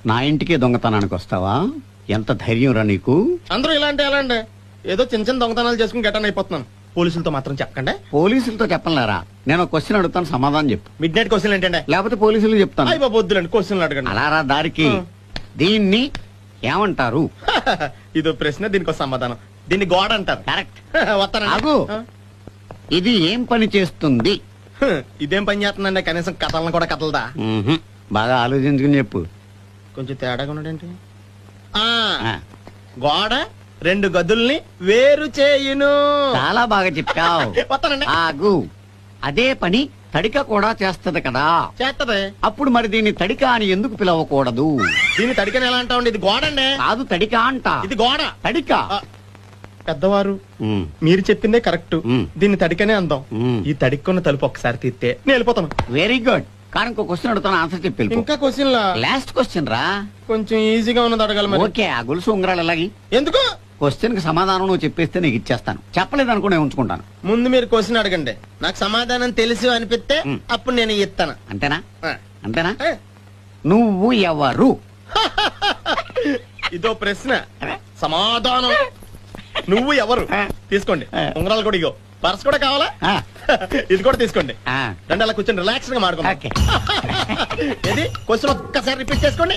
నా ఇంటికి దొంగతనానికి వస్తావా? ఎంత ధైర్యం రా నీకు? అందరూ ఇలాంటి ఎలా అండి? ఏదో చిన్న చిన్న దొంగతనాలు చేసుకుని గెటన్ అయిపోతున్నాను. పోలీసులతో మాత్రం చెప్పకండి. పోలీసులతో చెప్పలేరా? నేను క్వశ్చన్ అడుగుతాను, సమాధానం చెప్పు. మిడ్ నైట్ క్వశ్చన్ ఏంటంటే? లేకపోతే పోలీసులు చెప్తాను. అయ్యి బాబు వద్దులండి, క్వశ్చన్లు అడగండి. అలా రా దారికి. దీన్ని ఏమంటారు? ఇదో ప్రశ్న, దీనికి సమాధానం. దీన్ని గోడ అంటారు. కరెక్ట్. వస్తానండి. ఆగు. ఇది ఏం పని చేస్తుంది? ఇదేం పని చేస్తుందండి? కనీసం కథలను కూడా కథలదా? బాగా ఆలోచించుకుని చెప్పు. కొంచెం తేడాగా ఉన్నాడేంటి? ఆ, గోడ 2 గదుల్ని వేరు చేయును. చాలా బాగా చెప్పావు. వస్తానండి. ఆగు. అదే పని తడిక కూడా చేస్తది కదా? చేస్తది. అప్పుడు మరి దీన్ని తడిక అని ఎందుకు పిలవకూడదు? దీన్ని తడికని ఎలా అంటామండి? ఇది గోడ అండి. కాదు, తడిక అంట. ఇది గోడ. తడిక. పెద్దవారు మీరు చెప్పిందే కరెక్ట్. దీన్ని తడికనే అందాం. మ్. ఈ తడిక్కున్న తలుపు ఒకసారి తీస్తే నేను వెళ్ళిపోతాను. Very good. కానీ ఇంకో క్వశ్చన్ అడుగుతాను, ఆన్సర్ చెప్పి ఇంకా క్వశ్చన్ లా? లాస్ట్ క్వశ్చన్ రా. కొంచెం ఈజీగా ఉన్నది అడగాలి మరి. ఓకే. ఆ గొలుసు ఉంగరాలు ఎలాగి? ఎందుకు? క్వశ్చన్ కి సమాధానం నువ్వు చెప్పేస్తే నీకు ఇచ్చేస్తాను. చెప్పలేదు అనుకో నేను ఉంచుకుంటాను. ముందు మీరు క్వశ్చన్ అడగండి. నాకు సమాధానం తెలుసు అనిపిస్తే అప్పుడు నేను ఇస్తాను. అంతేనా? ఆ. అంతేనా? నువ్వు ఎవరు? ఇదో ప్రశ్న, సమాధానం. నువ్వు ఎవరు? తీసుకోండి. ఉంగరాలు కూడా ఇగో. పర్స్ కూడా కావాలా? ఇది కూడా తీసుకోండి. రండి, అలా కూర్చొని రిలాక్స్ గా మాడుకోండి. ఓకే. ఇది క్వశ్చన్ ఒక్కసారి రిపీట్ చేసుకోండి.